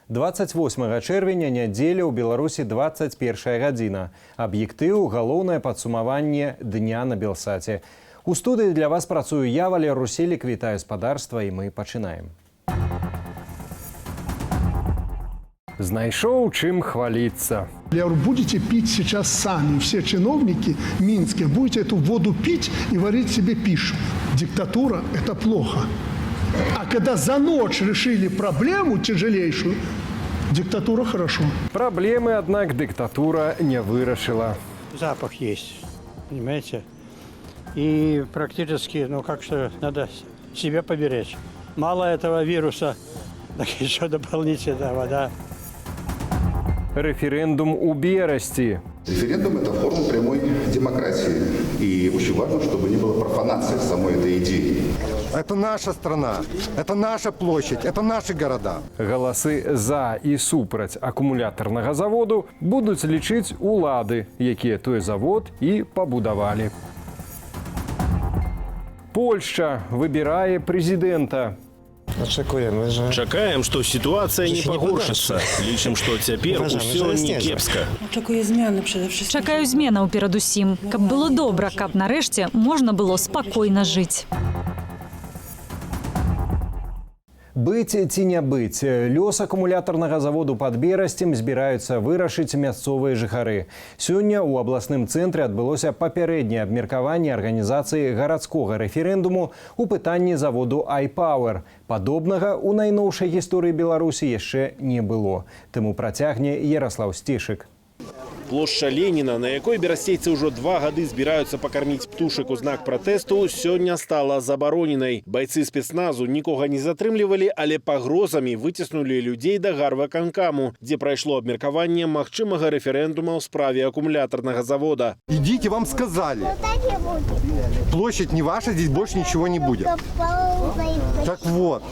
28 чэрвеня нядзеля ў Беларусі 21 гадзіна. Аб'ектыў – галоўнае падсумаванне дня на Белсаце. У студыі для вас працую я, Валер Руселік, вітаю спадарства, і мы пачынаем. Знайшоў чым хвалиться. Я говорю, будете пить сейчас сами, все чиновники минские, будете эту воду пить и варить себе пищу. Диктатура – это плохо. А когда за ночь решили проблему тяжелейшую, диктатура хорошо. Проблемы, однако, диктатура не вырашила. Запах есть, понимаете? И практически, как-то надо себя поберечь. Мало этого вируса, так еще дополнительная вода. Референдум у Берасти. Референдум – это форма прямой демократии. И очень важно, чтобы не было профанации самой этой идеи. Это наша страна, это наша площадь, это наши города. Галасы за і супраць акумулятарнага заводу будуць лічыць улады, якія той завод і пабудавалі. Польшча выбірае прэзідэнта. Чакаем, што сітуацыя не пагоршыцца. Лічым, што цяпер усё не кепска. Чакаю зменаў перадусім, каб было добра, каб нарэшце можна было спакойна жыць. Быць ці не быць, лёс акумулятарнага заводу пад Берасцем збіраюцца вырашыць мясцовыя жыхары. Сёння ў абласным цэнтры адбылося папярэдняе абмеркаванне арганізацыі гарадскога рэферэндуму ў пытанні заводу iPower. Падобнага ў найноўшай гісторыі Беларусі яшчэ не было. Таму працягне Ярослаў Сцішык. Плошча Леніна, на якой берасцейцы ўжо 2 гады збіраюцца пакарміць птушак у знак пратэсту, сёння стала забароненай. Байцы спецназу нікога не затрымлівалі, але пагрозамі выціснулі людзей да гарвыканкаму, дзе прайшло абмеркаванне магчымага рэферэндума ў справе акумулятарнага завода. Идите, вам сказали. Площадь не ваша, здесь больше ничего не будет. Так вот,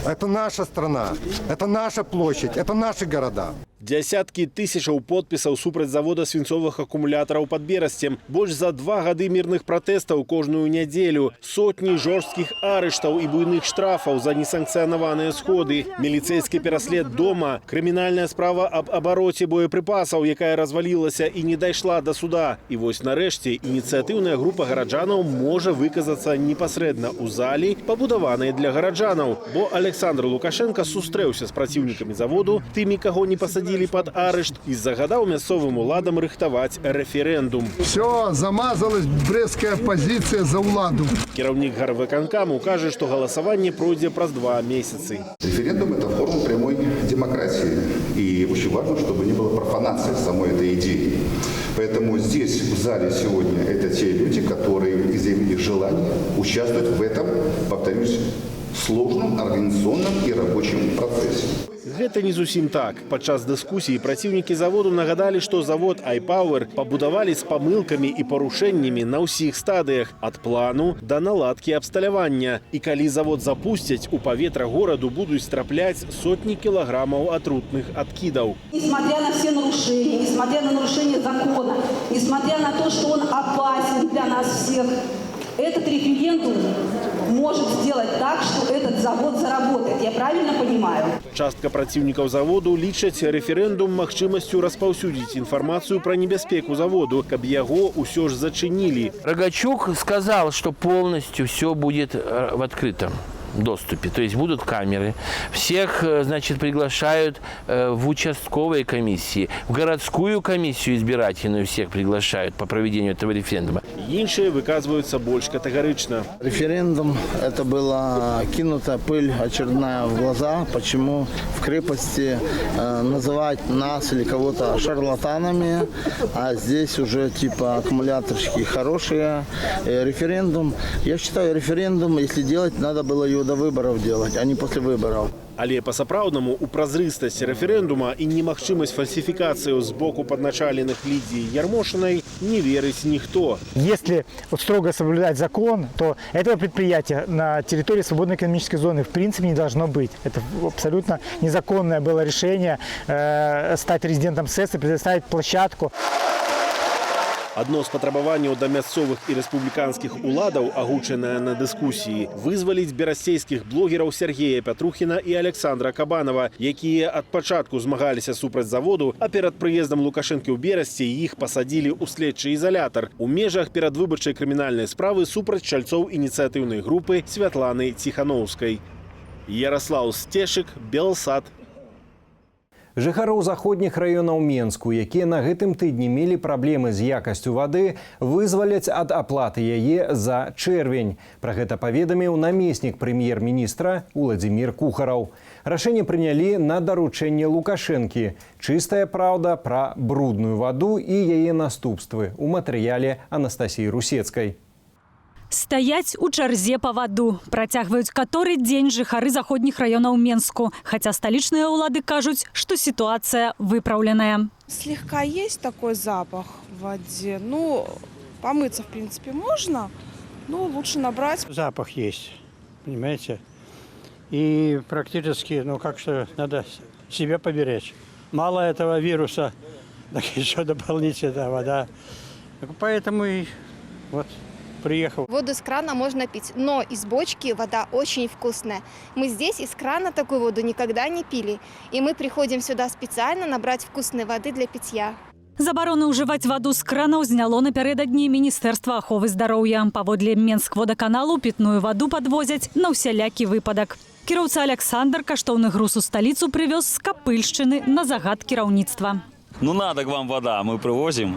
это наша страна, это наша площадь, это наши города. Дзясяткі тысячаў подпісаў супраць завода свінцовых акумулятараў пад Берасцем. Больш за 2 гады мірных пратэстаў кожную нядзелю. Сотні жорсткіх арыштаў і буйных штрафаў за несанкцыянаваныя сходы. Міліцэйскі пераслед дома. Крымінальная справа аб абароце боепрыпасаў, якая развалілася і не дайшла да суда. І вось нарэшце ініцыятыўная група гараджанаў можа выказацца непасрэдна ў залі, пабудаванай для гараджанаў. Бо Александр Лукашенко сустрэўся з праціўнікамі заводу, тымі, каго не пасадзілі под арышт, і загадаў мясцовым уладам рыхтаваць рэферэндум. Все, замазалась брестская позиция за уладу. Кіраўнік гарвыканкаму кажа, што галасаванне пройдзе праз 2 месяцы. Референдум – это форма прямой демократии. И очень важно, чтобы не было профанации самой этой идеи. Поэтому здесь, в зале сегодня, это те люди, которые изъявили желание участвовать в этом, повторюсь, сложном организационном и рабочем процессе. Гэта не зусім так. Падчас дыскусіі праціўнікі заводу нагадалі, што завод iPower пабудавалі з памылкамі і парушэннямі на ўсіх стадыях, ад плану да наладкі абсталявання. І калі завод запусцяць, у паветра гораду будуць трапляць сотні кілаграмаў атрутных адкідаў. Несмотря на все нарушения, несмотря на нарушение закона, несмотря на то, что он опасен для нас всех, этот референдум может сделать так, что этот завод заработает. Я правильно понимаю? Частка праціўнікаў заводу лічаць рэферэндум магчымасцю распаўсюдзіць інфармацыю пра небяспеку заводу, каб яго ўсё ж зачынілі. Рогачук сказал, что полностью все будет в открытом доступе, то есть будут камеры. Всех, значит, приглашают в участковые комиссии, в городскую комиссию избирательную всех приглашают по проведению этого референдума. Іншыя выказваюцца больш катэгарычна. Референдум – это была кинутая пыль очередная в глаза. Почему в крепости называть нас или кого-то шарлатанами, а здесь уже типа аккумуляторщики хорошие. Референдум, я считаю, референдум, если делать, надо было его до выборов делать, а не после выборов. Але па-сапраўднаму у празрыстасць рэферэндума і немагчымасць фальсіфікацыю з боку падначаленых Лидии Ярмошиной не верыць ніхто. Если строго соблюдать закон, то этого предприятия на территории свободной экономической зоны в принципе не должно быть. Это абсолютно незаконное было решение стать резидентом СЭС и предоставить площадку. Одно з патрабаванняў да мясцовых і рэспубліканскіх уладаў, агучанае на дыскусіі, вызваліць берасцейскіх блогераў Сергея Пятрухіна і Александра Кабанова, якія ад пачатку змагаліся супраць заводу, а перад прыездам Лукашэнкі ў Берасці іх пасадзілі ў следчы ізалятар у межах перадвыбарчай крымінальнай справы супраць чальцоў ініцыятыўнай групы Святланы Ціхановскай. Ярослаў Сцешык, Белсат. Жыхароў заходніх раёнаў Менску, якія на гэтым тыдні мелі праблемы з якасцю вады, вызваляць ад аплаты яе за чэрвень. Пра гэта паведаміў намеснік прэм'ер-міністра Уладзімір Кухараў. Рашэнне прынялі на даручэнне Лукашэнкі. Чыстая праўда пра брудную ваду і яе наступствы у матэрыяле Анастасіі Русецкай. Стаяць у чарзе па ваду. Працягваюць каторы дзень жыхары заходніх раёнаў Менску. Хаця сталічныя ўлады кажуць, што сітуацыя выпраўленая. Слегка есть такой запах в воде. Ну, помыться, в принципе, можно, но лучше набрать. Запах есть, понимаете? И практически, ну как что, надо себя поберечь. Мало этого вируса, так еще дополнительная вода. Поэтому и вот... приехал. Воду с крана можно пить, но из бочки вода очень вкусная. Мы здесь из крана такую воду никогда не пили. И мы приходим сюда специально набрать вкусной воды для питья. Забарону ўжываць ваду з кранаў зняло напярэдадні Міністэрства аховы здароўя. Паводле Менскводаканалу пітную ваду падвозяць на ўсялякі выпадак. Кіроўца Александр каштоўны груз у сталіцу прывёз з Капыльшчыны на загад кіраўніцтва. Ну надо к вам вода, мы привозим.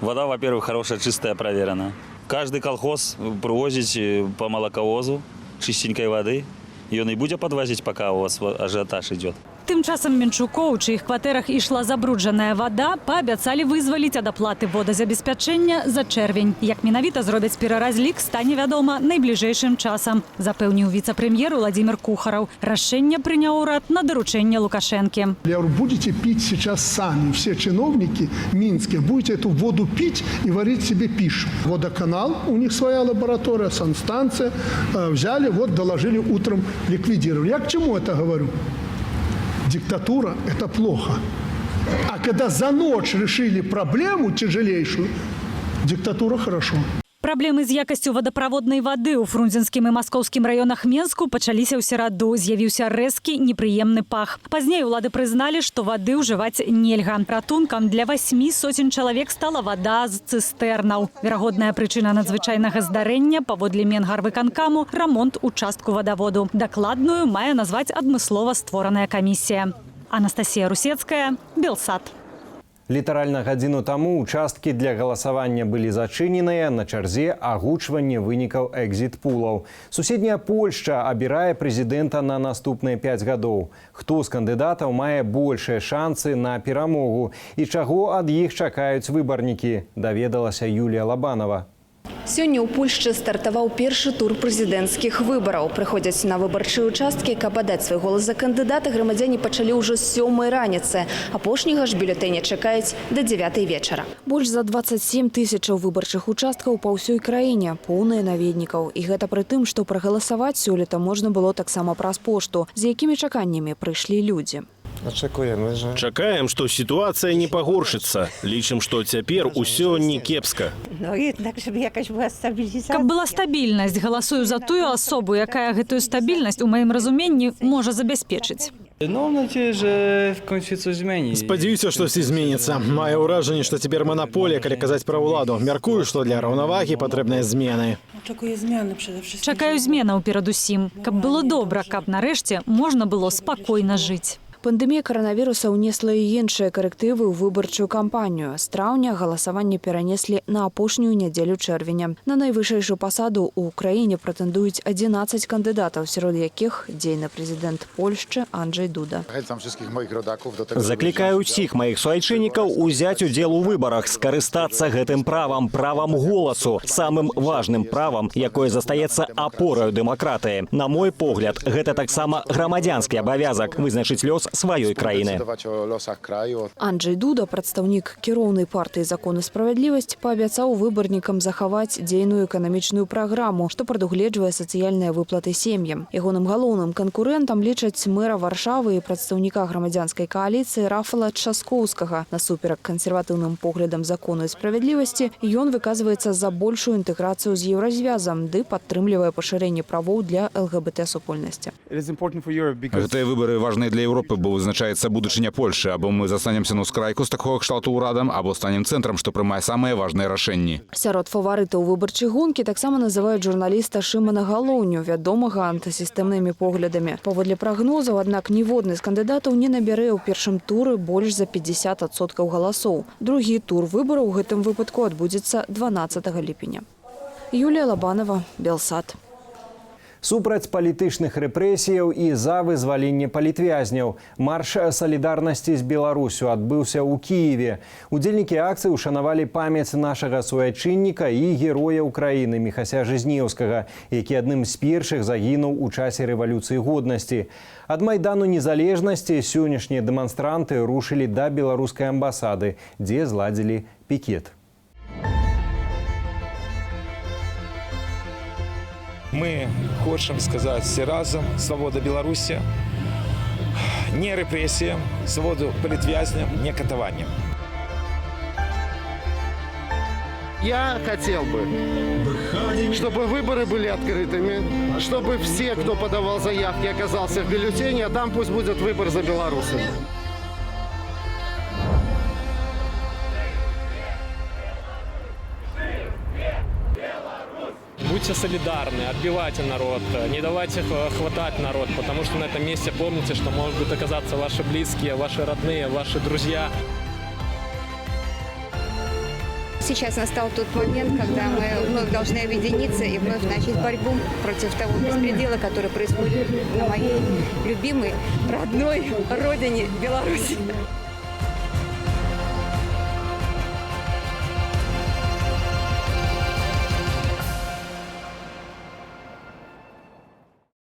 Вода, во-первых, хорошая, чистая, проверенная. Каждый колхоз привозить по молоковозу чистенькой воды. Ее не будет подвозить, пока у вас ажиотаж идет. Тым часам Менчуко, у чыіх кватэрах ішла забруджаная вада, паабяцалі вызваліць ад аплаты водазабеспячэння за чэрвень. Як менавіта зробяць пераразлік, стане вядома найбліжэйшым часам, запэўніў віцэ-прэм'ер Уладзімір Кухараў. Рашэнне прыняў урад на даручэнне Лукашэнкі. Я говорю, будете пить сейчас сами, все чиновники минские, будете эту воду пить и варить себе пищу. Водоканал, у них своя лаборатория, санстанция, взяли, вот доложили утром, ликвидировали. Я к чему это говорю? Диктатура – это плохо. А когда за ночь решили проблему тяжелейшую, диктатура – хорошо. Праблемы з якасцю вадаправоднай вады ў Фрунзенскім і Маскоўскім раёнах Менску пачаліся ў сераду. З'явіўся рэзкі, непрыемны пах. Пазней улады прызналі, што вады ўжываць нельга. Ратункам для 800 чалавек стала вада з цыстэрнаў. Верагодная прычына надзвычайнага здарэння, паводле Менгарвыканкаму, рамонт участку вадаводу. Дакладную мае назваць адмыслова створаная камісія. Анастасія Русецкая, Белсат. Літаральна гадзіну таму участкі для галасавання былі зачыненыя на чарзе агучвання вынікаў экзіт-пулаў. Суседняя Польшча абірае прэзідэнта на наступныя 5 гадоў. Хто з кандыдатаў мае большыя шансы на перамогу і чаго ад іх чакаюць выбарнікі, даведалася Юлія Лабанова. Сёння ў Польшчы стартаваў першы тур прэзідэнцкіх выбараў. Прыходзяць на выбарчыя участкі, каб аддаць свой голас за кандыдата, грамадзяне пачалі ўжо з 7 раніцы. Апошняга ж бюлетэня чакаюць да 9 вечара. Больш за 27 тысячаў выбарчых участкаў па ўсёй краіне, поўныя наведнікаў. І гэта пры тым, што прагаласаваць сёлета можна было таксама праз пошту. З якімі чаканнямі прыйшлі людзі? Чакаем, што сітуацыя не пагоршыцца. Лічым, што цяпер усё не кепска. Каб была стабільнасць, галасую за тую асобу, якая гэтую стабільнасць у маім разуменні можа забяспечыць. Спадзяюся, штосьці зменіцца. Маю ўражанне, што цяпер манаполія, калі казаць пра ўладу. Мяркую, што для раўнавагі патрэбныя змены. Чакаю зменаў перадусім. Каб было добра, каб нарэшце можна было спакойна жыць. Пандэмія каранавіруса ўнесла і іншыя карэктывы ў выбарчую кампанію. З траўня галасаванне перанеслі на апошнюю нядзелю чэрвеня. На найвышэйшую пасаду ў краіне прэтэндуюць 11 кандыдатаў, сярод якіх дзейны прэзідэнт Польшчы Анджэй Дуда. Заклікаю ўсіх маіх суайчыннікаў узяць удзел у выбарах, скарыстацца гэтым правам, правам голасу, самым важным правам, якое застаецца апораю дэмакратыі. На мой погляд, гэта таксама грамадзянскі абавязак вызначыць лёс сваёй краіны. Анджей Дуда, прадстаўнік кіроўнай партыі «Закон і справядлівасць», паабяцаў выбарнікам захаваць дзейную эканамічную праграму, што прадугледжвае сацыяльныя выплаты сем'ям. Ягоным галоўным канкурэнтам лічаць мэра Варшавы і прадстаўніка грамадзянскай кааліцыі Рафала Часкоўскага. Насуперак кансерватыўным поглядам закону і справядлівасці, ён выказваецца за большую інтэграцыю з еўразвязам ды падтрымлівае пашырэнне правоў для ЛГБТ-супольнасці. Гэтыя выбары важныя для Еўропы, бо вызначаецца будучыня Польшы. Або мы застанемся на скрайку з такога кшталту ўрадам, або станем цэнтрам, што прымае самыя важныя рашэнні. Сярод фаварытаў выбарчай гонкі таксама называюць журналіста Шымана Галоўню, вядомага антысістэмнымі поглядамі. Паводле прагнозаў, аднак ніводны з кандыдатаў не набярэ ў першым туры больш за 50% галасоў. Другі тур выбараў у гэтым выпадку адбудзецца 12 ліпеня. Юлія Лабанова, Белсат. Супраць палітычных рэпрэсіяў і за вызваленне палітвязняў. Марш салідарнасці з Беларусю адбыўся ў Кіеве. Удзельнікі акцыі ушанавалі памяць нашага суайчынніка і героя Украіны Міхася Жизнеўскага, які адным з першых загінуў у часе рэвалюцыі годнасці. Ад Майдану незалежнасці сённяшнія дэманстранты рушылі да беларускай амбасады, дзе зладзілі пікет. Мы хочам сказаць все разам: свобода Беларусі, не рэпрэсіям, свободу палітвязням, не катаванням. Я хотел бы, чтобы выборы были открытыми, чтобы все, кто подавал заявки, оказался в бюллетене, а там пусть будет выбор за белорусов. Будьте солидарны, отбивайте народ, не давайте хватать народ, потому что на этом месте помните, что могут оказаться ваши близкие, ваши родные, ваши друзья. Сейчас настал тот момент, когда мы вновь должны объединиться и вновь начать борьбу против того беспредела, который происходит на моей любимой, родной родине Беларуси.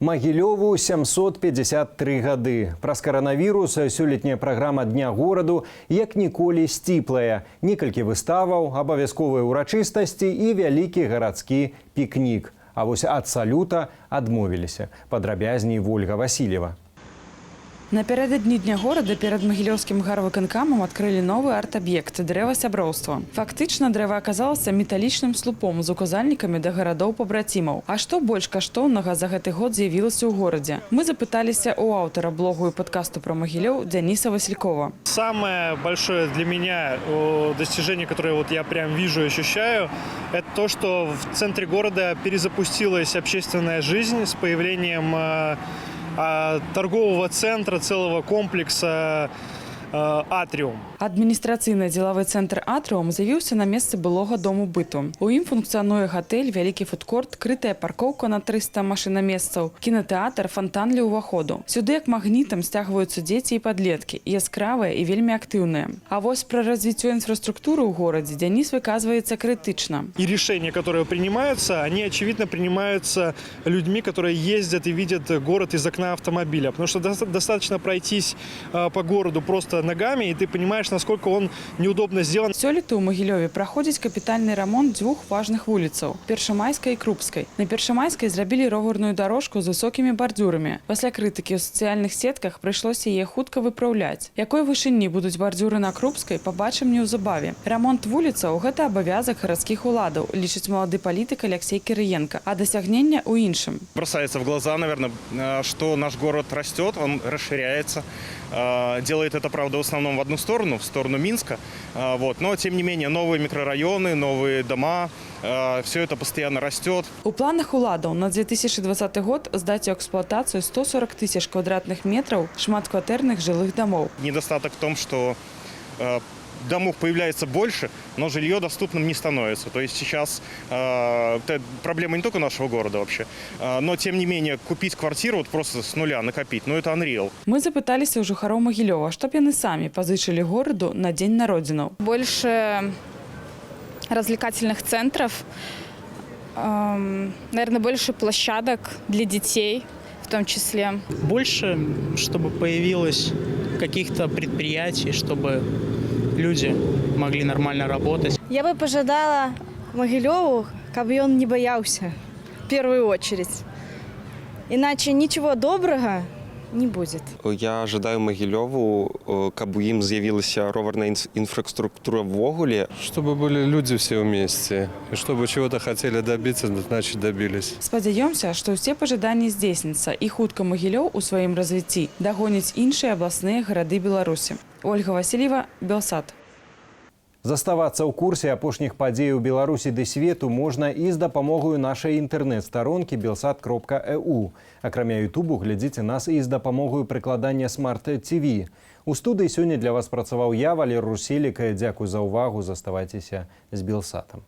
Магілёву 753 гады. Праз каранавірус сёлетняя праграма Дня гораду як ніколі сціплая. Некалькі выставаў, абавязковыя ўрачыстасці і вялікі гарадскі пікнік. А вось ад салюта адмовіліся. Падрабязней Вольга Васильева. Напярэдадні Дня горада перад магілёўскім гарвыканкамам адкрылі новы арт-аб'ект дрэва сяброўства. Фактычна дрэва аказалася металічным слупом з указальнікамі да гарадоў-пабрацімаў. А што больш каштоўнага за гэты год з'явілася ў горадзе? Мы запыталіся у аўтара блогу і падкасту пра Магілёў Дзяніса Василькова. Самое большое для меня достижение, которое вот я прям вижу и ощущаю, это то, что в центре города перезапустилась общественная жизнь с появлением торгового центра, целого комплекса «Атріум». Адміністрацыйна-дзелавы цэнтр «Атріум» з'явіўся на месцы былога дому быту. У ім функцыянуе гатэль, вялікі фудкорт, крытая паркоўка на 300 машынамесцаў, кінатэатр, фонтан для ўваходу. Сюды як магнітам сцягваюцца дзеці і падлеткі, яскравыя і вельмі актыўныя. А вось пра развіццё інфраструктуры ў горадзе Дзяніс выказваецца крытычна. И решения, которые принимаются, они, очевидно, принимаются людьми, которые ездят и видят город из окна автомобиля. Потому что достаточно пройтись по городу просто ногами, и ты понимаешь, насколько он неудобно сделан. Сёлета ў Магілёве праходзіць капітальны рамонт дзвюх важных вуліцаў – Першамайскай і Крупскай. На Першамайскай зрабілі роварную дарожку з высокімі бардзюрамі. Пасля крытыкі ў сацыяльных сетках прыйшлося яе хутка выпраўляць. Якой вышыні будуць бардзюры на Крупскай, пабачым неўзабаве. Рамонт вуліцаў – гэта абавязак гарадскіх уладаў, лічыць малады палітык Алексей Кирыенко, а дасягнення ў іншым. Бросается в глаза, наверное, что наш город растет, он расширяется. Делает это, правда, в основном в одну сторону, в сторону Минска. Но, тем не менее, новые микрорайоны, новые дома, все это постоянно растет. У планах уладаў на 2020 год здаць у эксплуатацию 140 тысяч квадратных метров шматкватэрных жилых домов. Недостаток в том, что домов появляется больше, но жилье доступным не становится. То есть сейчас это проблема не только нашего города вообще, но тем не менее купить квартиру вот просто с нуля накопить, это unreal. Мы запыталіся у жыхароў Магілёва, чтоб яны самі пазычылі гораду на Дзень народзінаў. Больше развлекательных центров, наверное, больше площадок для детей, в том числе. Больше, чтобы появилось каких-то предприятий, чтобы люди могли нормально работать. Я бы пожадала Могилеву, чтобы он не боялся, в первую очередь. Иначе ничего доброго не будет. Я ожидаю Могилеву, каб ім з'явилася роверная инфраструктура ввогуле. Чтобы были люди все вместе, и чтобы чего-то хотели добиться, значит добились. Спадзяёмся, што ўсе пажаданні здзейсняцца і хутка Могілёў у сваім развіцці дагоніць іншыя абласныя гарады Беларусі. Ольга Васильева, Белсат. Заставацца ў курсе апошніх падзей у Беларусі ды свету можна і з дапамогаю нашай інтэрнэт-старонкі belsat.eu. Акрамя ютубу глядзіце нас і з дапамогаю прыкладання смарт-ТВ. У студыі сёння для вас працаваў я, Валер Руселік. Дзякуй за ўвагу, заставайцеся з Белсатам.